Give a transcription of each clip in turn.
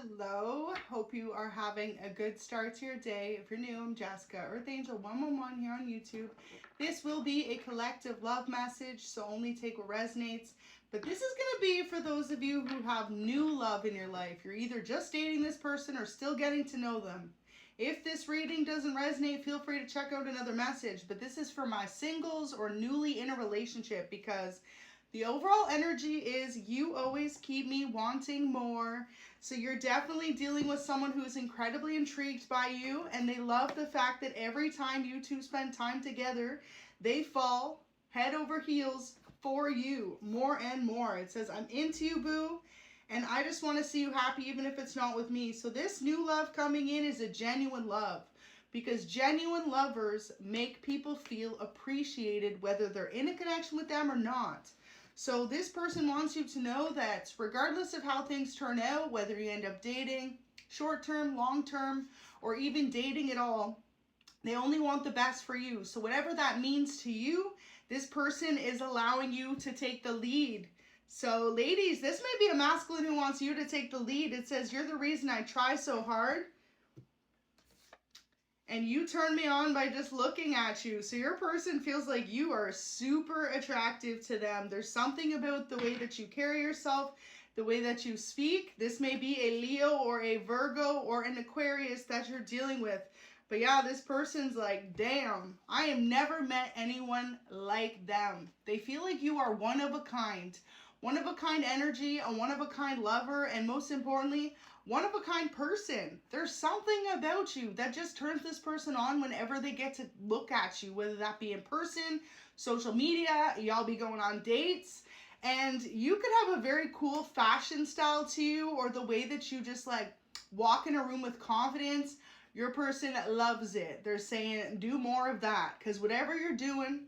Hello, hope you are having a good start to your day. If you're new, I'm Jessica, Earth Angel 111 here on YouTube. This will be a collective love message, so only take what resonates. But this is going to be for those of you who have new love in your life. You're either just dating this person or still getting to know them. If this reading doesn't resonate, feel free to check out another message. But this is for my singles or newly in a relationship, because the overall energy is you always keep me wanting more. So you're definitely dealing with someone who is incredibly intrigued by you, and they love the fact that every time you two spend time together, they fall head over heels for you more and more. It says, I'm into you, boo, and I just want to see you happy even if it's not with me. So this new love coming in is a genuine love, because genuine lovers make people feel appreciated whether they're in a connection with them or not. So this person wants you to know that regardless of how things turn out, whether you end up dating, short-term, long-term, or even dating at all, they only want the best for you. So whatever that means to you, this person is allowing you to take the lead. So ladies, this may be a masculine who wants you to take the lead. It says, you're the reason I try so hard, and you turn me on by just looking at you. So your person feels like you are super attractive to them. There's something about the way that you carry yourself, the way that you speak. This may be a Leo or a Virgo or an Aquarius that you're dealing with. But yeah, this person's like, damn, I have never met anyone like them. They feel like you are one of a kind energy, a one-of-a-kind lover, and most importantly, one-of-a-kind person. There's something about you that just turns this person on whenever they get to look at you, whether that be in person, social media, y'all be going on dates, and you could have a very cool fashion style to you, or the way that you just like walk in a room with confidence. Your person loves it. They're saying, do more of that, because whatever you're doing,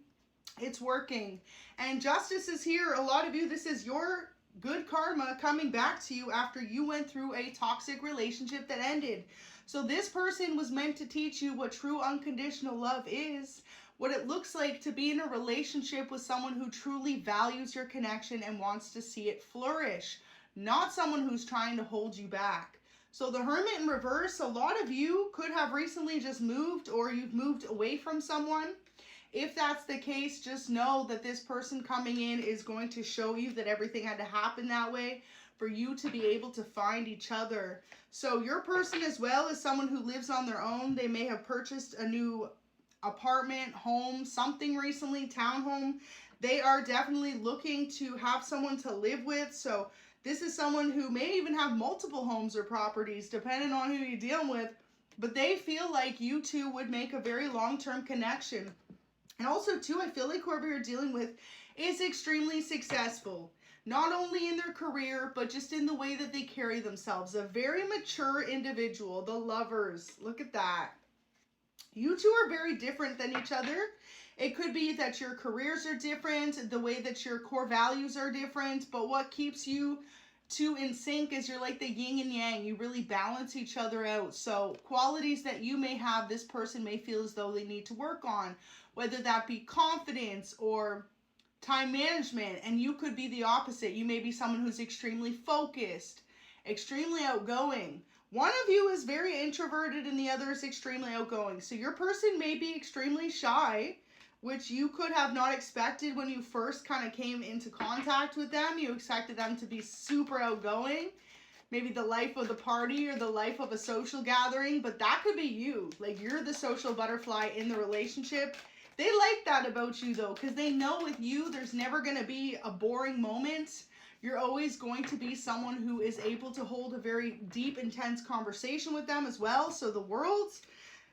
it's working. And justice is here. A lot of you, this is your good karma coming back to you after you went through a toxic relationship that ended. So this person was meant to teach you what true unconditional love is, what it looks like to be in a relationship with someone who truly values your connection and wants to see it flourish, not someone who's trying to hold you back. So the Hermit in reverse, a lot of you could have recently just moved, or you've moved away from someone. If that's the case, just know that this person coming in is going to show you that everything had to happen that way for you to be able to find each other. So your person as well is someone who lives on their own. They may have purchased a new apartment, home, something recently, townhome. They are definitely looking to have someone to live with. So this is someone who may even have multiple homes or properties, depending on who you're dealing with. But they feel like you two would make a very long-term connection. And also, too, I feel like whoever you're dealing with is extremely successful, not only in their career, but just in the way that they carry themselves. A very mature individual, the lovers. Look at that. You two are very different than each other. It could be that your careers are different, the way that your core values are different, but what keeps you two in sync is you're like the yin and yang. You really balance each other out. So qualities that you may have, this person may feel as though they need to work on, whether that be confidence or time management, and you could be the opposite. You may be someone who's extremely focused, extremely outgoing. One of you is very introverted and the other is extremely outgoing. So your person may be extremely shy, which you could have not expected when you first kind of came into contact with them. You expected them to be super outgoing, maybe the life of the party or the life of a social gathering, but that could be you. Like, you're the social butterfly in the relationship. They like that about you, though, because they know with you, there's never going to be a boring moment. You're always going to be someone who is able to hold a very deep, intense conversation with them as well. So the world,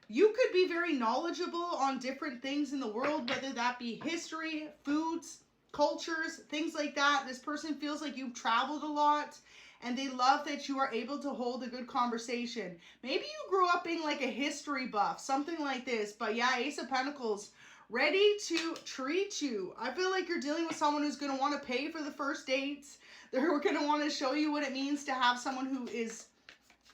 you could be very knowledgeable on different things in the world, whether that be history, foods, cultures, things like that. This person feels like you've traveled a lot, and they love that you are able to hold a good conversation. Maybe you grew up being like a history buff, something like this. But yeah, Ace of Pentacles, ready to treat you. I feel like you're dealing with someone who's going to want to pay for the first dates. They're going to want to show you what it means to have someone who is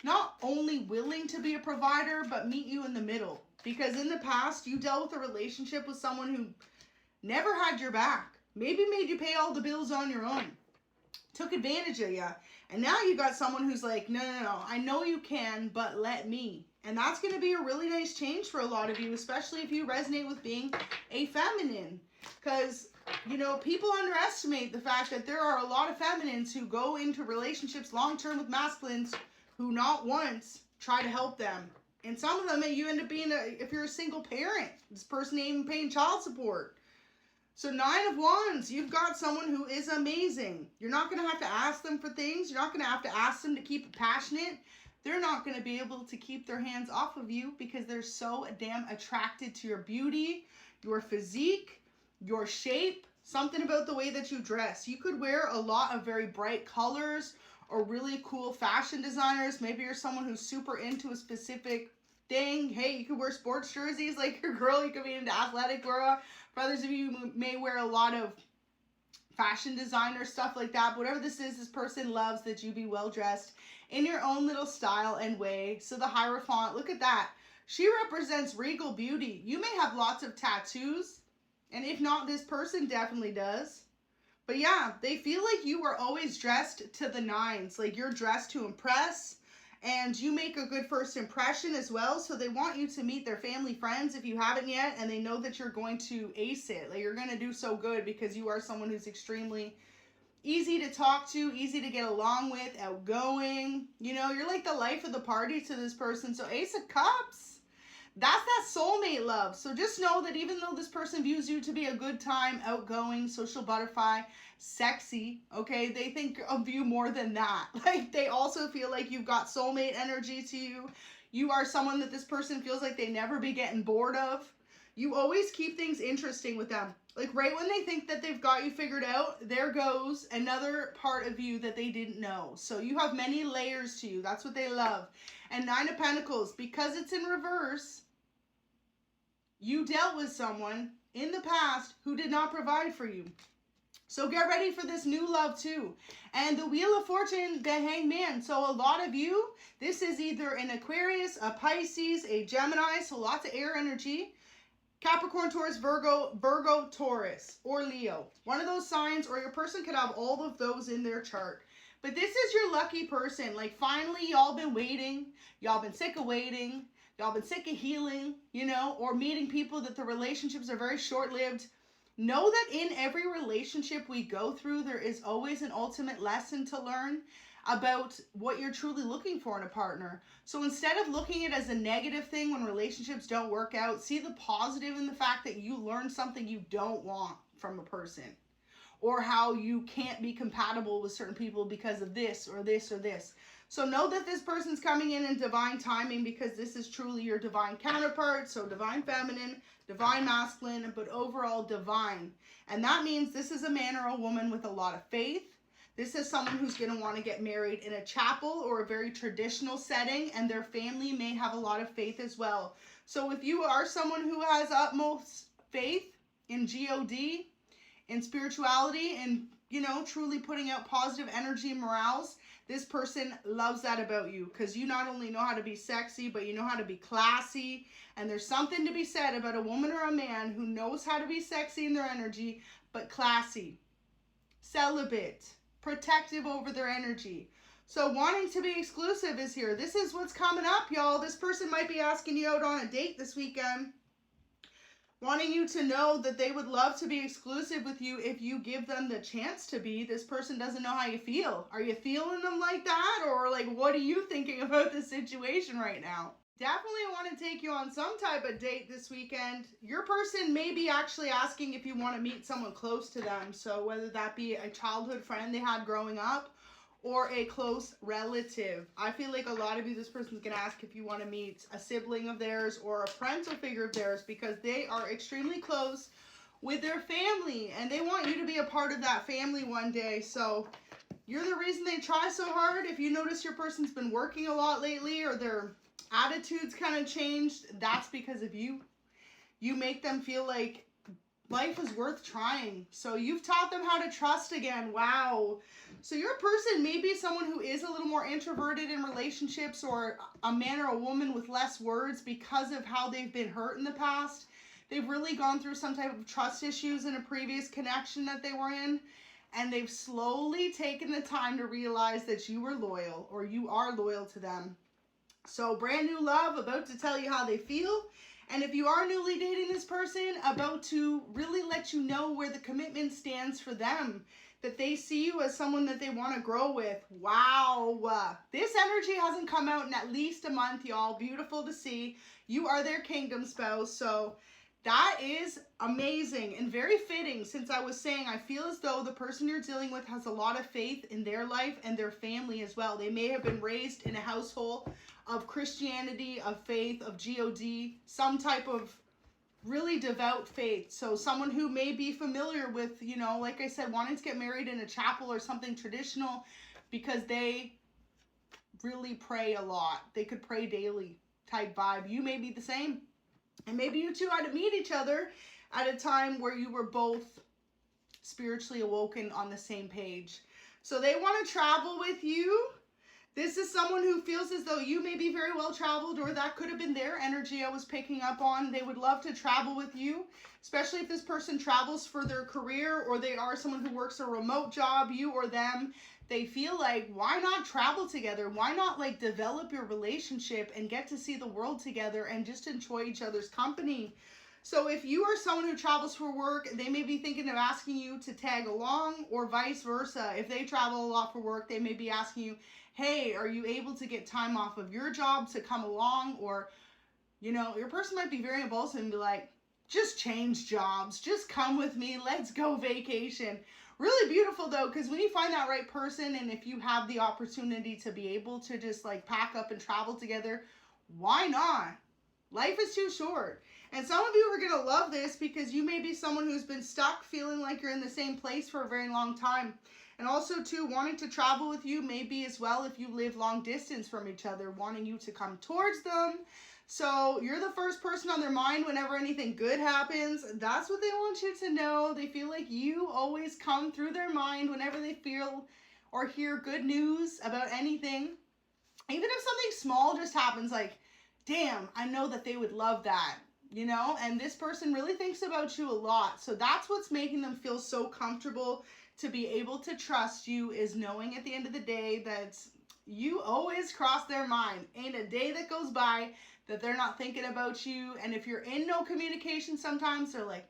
not only willing to be a provider, but meet you in the middle. Because in the past, you dealt with a relationship with someone who never had your back. Maybe made you pay all the bills on your own. Took advantage of you. And now you got someone who's like, no, no, no, I know you can, but let me. And that's going to be a really nice change for a lot of you, especially if you resonate with being a feminine. Because, you know, people underestimate the fact that there are a lot of feminines who go into relationships long-term with masculines who not once try to help them. And some of them, you end up being, if you're a single parent, this person ain't even paying child support. So 9 of Wands, you've got someone who is amazing. You're not going to have to ask them for things. You're not going to have to ask them to keep it passionate. They're not going to be able to keep their hands off of you because they're so damn attracted to your beauty, your physique, your shape, something about the way that you dress. You could wear a lot of very bright colors or really cool fashion designers. Maybe you're someone who's super into a specific thing. Hey, you could wear sports jerseys like your girl. You could be into athletic wear. For others of you may wear a lot of fashion designer stuff like that. But whatever this is, this person loves that you be well dressed in your own little style and way. So the Hierophant, look at that. She represents regal beauty. You may have lots of tattoos. And if not, this person definitely does. But yeah, they feel like you are always dressed to the nines. Like you're dressed to impress. And you make a good first impression as well. So they want you to meet their family, friends if you haven't yet. And they know that you're going to ace it. Like you're going to do so good because you are someone who's extremely easy to talk to, easy to get along with, outgoing. You know, you're like the life of the party to this person. So Ace of Cups, that's that soulmate love. So just know that even though this person views you to be a good time, outgoing, social butterfly, sexy, okay, they think of you more than that. Like they also feel like you've got soulmate energy to you. You are someone that this person feels like they never be getting bored of. You always keep things interesting with them. Like right when they think that they've got you figured out, there goes another part of you that they didn't know. So you have many layers to you. That's what they love. And 9 of Pentacles, because it's in reverse, you dealt with someone in the past who did not provide for you. So get ready for this new love too. And the Wheel of Fortune, the Hangman. So a lot of you, this is either an Aquarius, a Pisces, a Gemini, so lots of air energy. Capricorn, Taurus, Virgo, Taurus, or Leo. One of those signs, or your person could have all of those in their chart. But this is your lucky person. Like finally y'all been waiting. Y'all been sick of waiting. Y'all been sick of healing, you know, or meeting people that the relationships are very short-lived. Know that in every relationship we go through, there is always an ultimate lesson to learn about what you're truly looking for in a partner. So instead of looking at it as a negative thing when relationships don't work out, see the positive in the fact that you learn something you don't want from a person. Or how you can't be compatible with certain people because of this or this or this. So know that this person's coming in divine timing because this is truly your divine counterpart. So divine feminine, divine masculine, but overall divine. And that means this is a man or a woman with a lot of faith. This is someone who's going to want to get married in a chapel or a very traditional setting, and their family may have a lot of faith as well. So if you are someone who has utmost faith in God, in spirituality, and, you know, truly putting out positive energy and morals, this person loves that about you because you not only know how to be sexy, but you know how to be classy. And there's something to be said about a woman or a man who knows how to be sexy in their energy, but classy, celibate, protective over their energy. So wanting to be exclusive is here. This is what's coming up, y'all. This person might be asking you out on a date this weekend. Wanting you to know that they would love to be exclusive with you if you give them the chance to be. This person doesn't know how you feel. Are you feeling them like that? Or like, what are you thinking about the situation right now? Definitely want to take you on some type of date this weekend. Your person may be actually asking if you want to meet someone close to them. So whether that be a childhood friend they had growing up or a close relative. I feel like a lot of you, this person's going to ask if you want to meet a sibling of theirs or a parental figure of theirs because they are extremely close with their family and they want you to be a part of that family one day. So you're the reason they try so hard. If you notice your person's been working a lot lately or their attitudes kind of changed, that's because of you. You make them feel like life is worth trying. So you've taught them how to trust again. Wow. So your person may be someone who is a little more introverted in relationships or a man or a woman with less words because of how they've been hurt in the past. They've really gone through some type of trust issues in a previous connection that they were in. and they've slowly taken the time to realize that you were loyal, or you are loyal to them. So brand new love, about to tell you how they feel. And if you are newly dating this person, about to really let you know where the commitment stands for them, that they see you as someone that they want to grow with. Wow. This energy hasn't come out in at least a month, y'all. Beautiful to see. You are their kingdom spouse. So that is amazing and very fitting, since I was saying I feel as though the person you're dealing with has a lot of faith in their life and their family as well. They may have been raised in a household of Christianity, of faith, of God, some type of really devout faith. So someone who may be familiar with, you know, like I said, wanting to get married in a chapel or something traditional because they really pray a lot. They could pray daily type vibe. You may be the same. And maybe you two had to meet each other at a time where you were both spiritually awoken on the same page. So they want to travel with you. This is someone who feels as though you may be very well traveled, or that could have been their energy I was picking up on. They would love to travel with you, especially if this person travels for their career, or they are someone who works a remote job, you or them. They feel like, why not travel together? Why not like develop your relationship and get to see the world together and just enjoy each other's company? So if you are someone who travels for work, they may be thinking of asking you to tag along, or vice versa. If they travel a lot for work, they may be asking you, hey, are you able to get time off of your job to come along? Or, you know, your person might be very impulsive and be like, just change jobs, just come with me, let's go vacation. Really beautiful though, because when you find that right person, and if you have the opportunity to be able to just like pack up and travel together, why not? Life is too short. And some of you are going to love this, because you may be someone who's been stuck feeling like you're in the same place for a very long time. And also too, wanting to travel with you maybe as well if you live long distance from each other, wanting you to come towards them. So you're the first person on their mind whenever anything good happens. That's what they want you to know. They feel like you always come through their mind whenever they feel or hear good news about anything. Even if something small just happens, like, damn, I know that they would love that, you know? And this person really thinks about you a lot. So that's what's making them feel so comfortable to be able to trust you, is knowing at the end of the day that you always cross their mind. Ain't a day that goes by that they're not thinking about you. And if you're in no communication, sometimes they're like,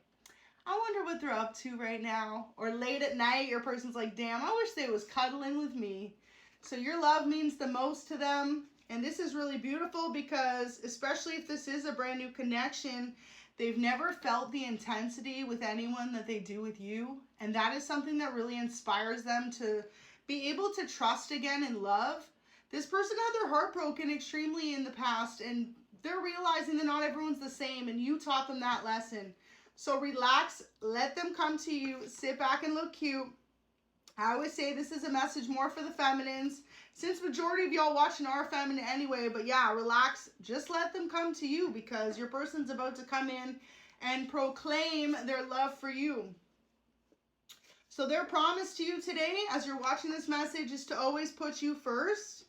I wonder what they're up to right now. Or late at night, your person's like, damn, I wish they was cuddling with me. So your love means the most to them. And this is really beautiful, because especially if this is a brand new connection, they've never felt the intensity with anyone that they do with you. And that is something that really inspires them to be able to trust again and love. This person had their heart broken extremely in the past, and they're realizing that not everyone's the same, and you taught them that lesson. So relax, let them come to you, sit back and look cute. I always say this is a message more for the feminines, since majority of y'all watching are feminine anyway. But yeah, relax, just let them come to you, because your person's about to come in and proclaim their love for you. So their promise to you today, as you're watching this message, is to always put you first.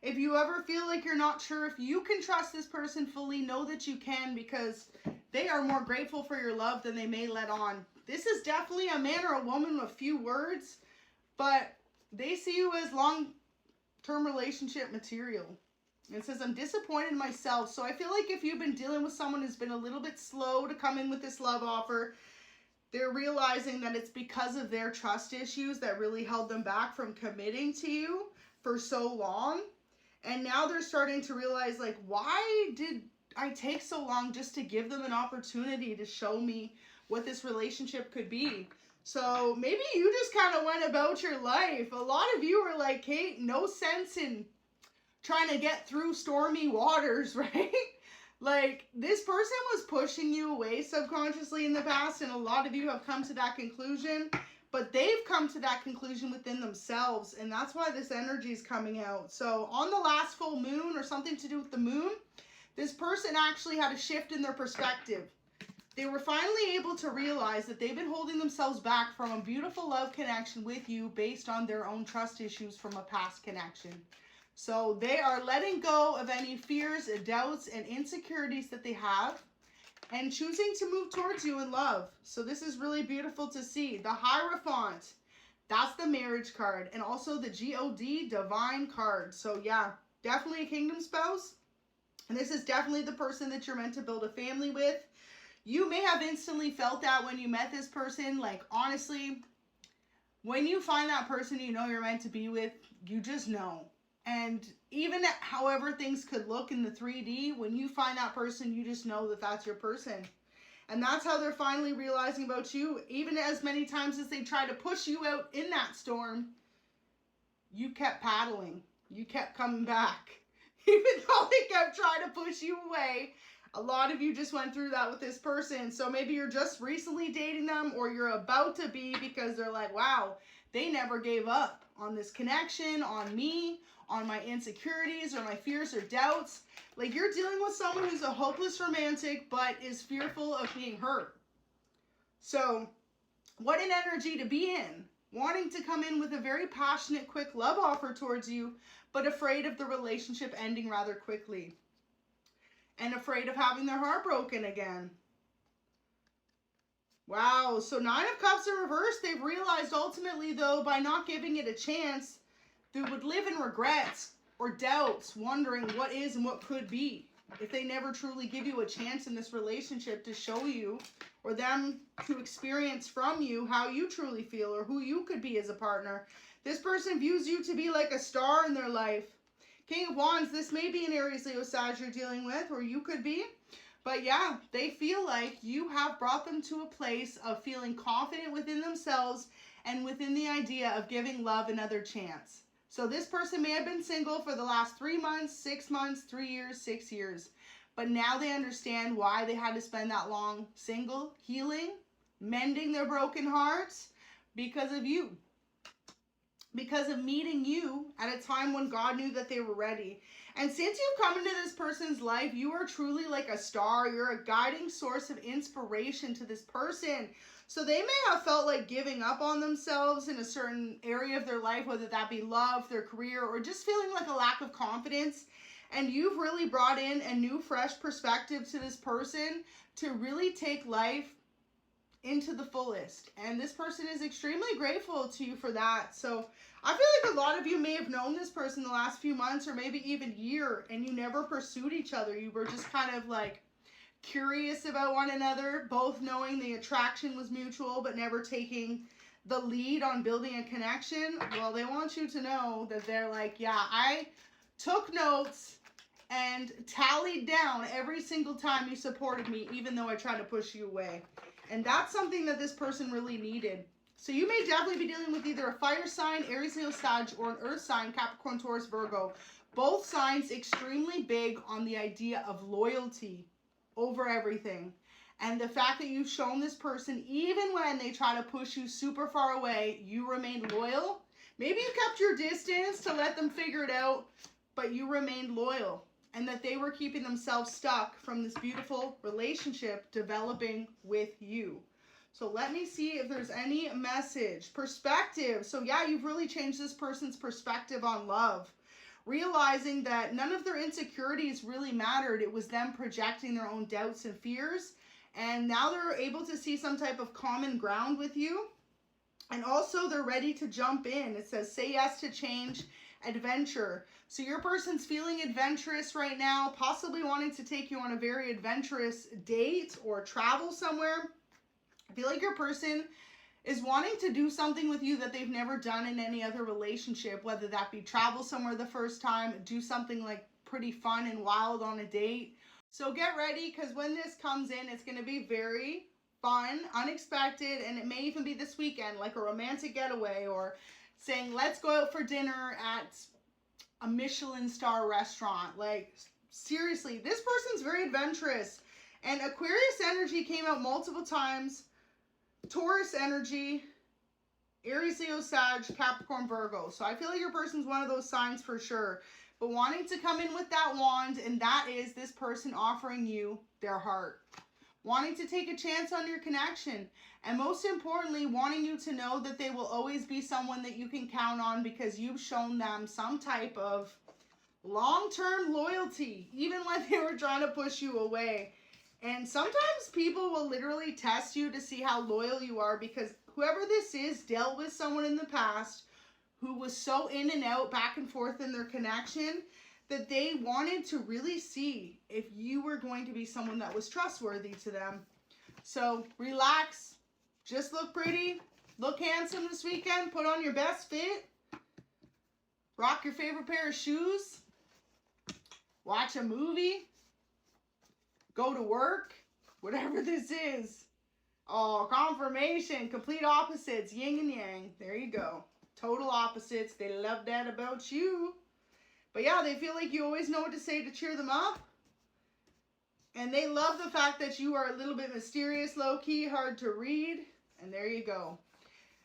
If you ever feel like you're not sure if you can trust this person fully, know that you can, because they are more grateful for your love than they may let on. This is definitely a man or a woman with few words, but they see you as long-term relationship material. It says, I'm disappointed in myself. So I feel like if you've been dealing with someone who's been a little bit slow to come in with this love offer, they're realizing that it's because of their trust issues that really held them back from committing to you for so long. And now they're starting to realize, like, why did I take so long just to give them an opportunity to show me what this relationship could be? So maybe you just kind of went about your life. A lot of you are like, Kate, no sense in trying to get through stormy waters, right? Like, this person was pushing you away subconsciously in the past, and a lot of you have come to that conclusion, but they've come to that conclusion within themselves, and that's why this energy is coming out. So on the last full moon, or something to do with the moon, this person actually had a shift in their perspective. They were finally able to realize that they've been holding themselves back from a beautiful love connection with you based on their own trust issues from a past connection. So they are letting go of any fears, doubts, and insecurities that they have, and choosing to move towards you in love. So this is really beautiful to see. The Hierophant, That's the marriage card. And also the God, divine card. So yeah, definitely a kingdom spouse. And this is definitely the person that you're meant to build a family with. You may have instantly felt that when you met this person. Like, honestly, when you find that person you know you're meant to be with, you just know. And even however things could look in the 3D, when you find that person, you just know that that's your person. And that's how they're finally realizing about you. Even as many times as they try to push you out in that storm, you kept paddling. You kept coming back. Even though they kept trying to push you away. A lot of you just went through that with this person. So maybe you're just recently dating them, or you're about to be, because they're like, wow, they never gave up on this connection, on me, on my insecurities or my fears or doubts. Like, you're dealing with someone who's a hopeless romantic, but is fearful of being hurt. So what an energy to be in. Wanting to come in with a very passionate, quick love offer towards you, but afraid of the relationship ending rather quickly. And afraid of having their heart broken again. Wow, so 9 of Cups in reverse. They've realized ultimately, though, by not giving it a chance, they would live in regrets or doubts, wondering what is and what could be. If they never truly give you a chance in this relationship to show you, or them to experience from you how you truly feel or who you could be as a partner. This person views you to be like a star in their life. King of Wands, this may be an Aries, Leo, Sag you're dealing with, or you could be. But yeah, they feel like you have brought them to a place of feeling confident within themselves and within the idea of giving love another chance. So this person may have been single for the last 3 months, 6 months, 3 years, 6 years. But now they understand why they had to spend that long single, healing, mending their broken hearts, because of you. Because of meeting you at a time when God knew that they were ready. And since you've come into this person's life, you are truly like a star. You're a guiding source of inspiration to this person. So they may have felt like giving up on themselves in a certain area of their life, whether that be love, their career, or just feeling like a lack of confidence. And you've really brought in a new, fresh perspective to this person to really take life into the fullest. And this person is extremely grateful to you for that. So I feel like a lot of you may have known this person the last few months or maybe even year, and you never pursued each other. You were just kind of like curious about one another, both knowing the attraction was mutual, but never taking the lead on building a connection. Well, they want you to know that they're like, yeah, I took notes and tallied down every single time you supported me, even though I tried to push you away. And that's something that this person really needed. So you may definitely be dealing with either a fire sign, Aries, Leo, Sag, or an earth sign, Capricorn, Taurus, Virgo. Both signs extremely big on the idea of loyalty over everything. And the fact that you've shown this person, even when they try to push you super far away, you remained loyal. Maybe you kept your distance to let them figure it out, but you remained loyal. And that they were keeping themselves stuck from this beautiful relationship developing with you. So let me see if there's any message. Perspective. So yeah, you've really changed this person's perspective on love. Realizing that none of their insecurities really mattered. It was them projecting their own doubts and fears. And now they're able to see some type of common ground with you. And also they're ready to jump in. It says, say yes to change, adventure. So your person's feeling adventurous right now, possibly wanting to take you on a very adventurous date or travel somewhere. I feel like your person is wanting to do something with you that they've never done in any other relationship, whether that be travel somewhere the first time, do something like pretty fun and wild on a date. So get ready, because when this comes in, it's going to be very fun, unexpected, and it may even be this weekend, like a romantic getaway, or saying, let's go out for dinner at a Michelin star restaurant. Like, seriously, this person's very adventurous. And Aquarius energy came out multiple times. Taurus energy, Aries, Leo, Sag, Capricorn, Virgo. So I feel like your person's one of those signs for sure. But wanting to come in with that wand, and that is this person offering you their heart. Wanting to take a chance on your connection. And most importantly, wanting you to know that they will always be someone that you can count on, because you've shown them some type of long-term loyalty, even when they were trying to push you away. And sometimes people will literally test you to see how loyal you are, because whoever this is dealt with someone in the past who was so in and out, back and forth in their connection, that they wanted to really see if you were going to be someone that was trustworthy to them. So relax, just look pretty, look handsome this weekend, put on your best fit, rock your favorite pair of shoes, watch a movie, go to work, whatever this is. Oh, confirmation, complete opposites, yin and yang. There you go. Total opposites. They love that about you. But yeah, they feel like you always know what to say to cheer them up. And they love the fact that you are a little bit mysterious, low-key, hard to read. And there you go.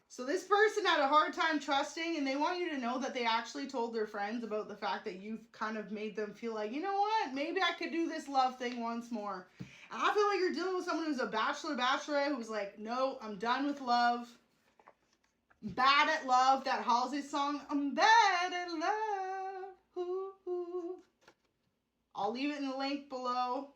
So this person had a hard time trusting, and they want you to know that they actually told their friends about the fact that you've kind of made them feel like, you know what, maybe I could do this love thing once more. And I feel like you're dealing with someone who's a bachelor, bachelorette, who's like, no, I'm done with love. Bad at love, that Halsey song, I'm bad at love. Ooh, ooh. I'll leave it in the link below.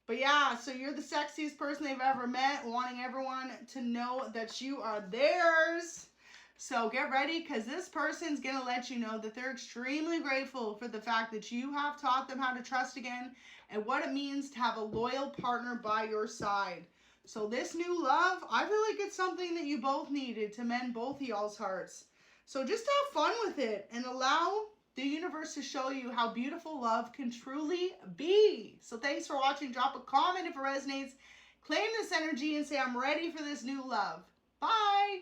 But yeah, so you're the sexiest person they've ever met, wanting everyone to know that you are theirs. So get ready, because this person's going to let you know that they're extremely grateful for the fact that you have taught them how to trust again and what it means to have a loyal partner by your side. So this new love, I feel like it's something that you both needed to mend both of y'all's hearts. So just have fun with it and allow the universe to show you how beautiful love can truly be. So thanks for watching. Drop a comment if it resonates. Claim this energy and say, I'm ready for this new love. Bye.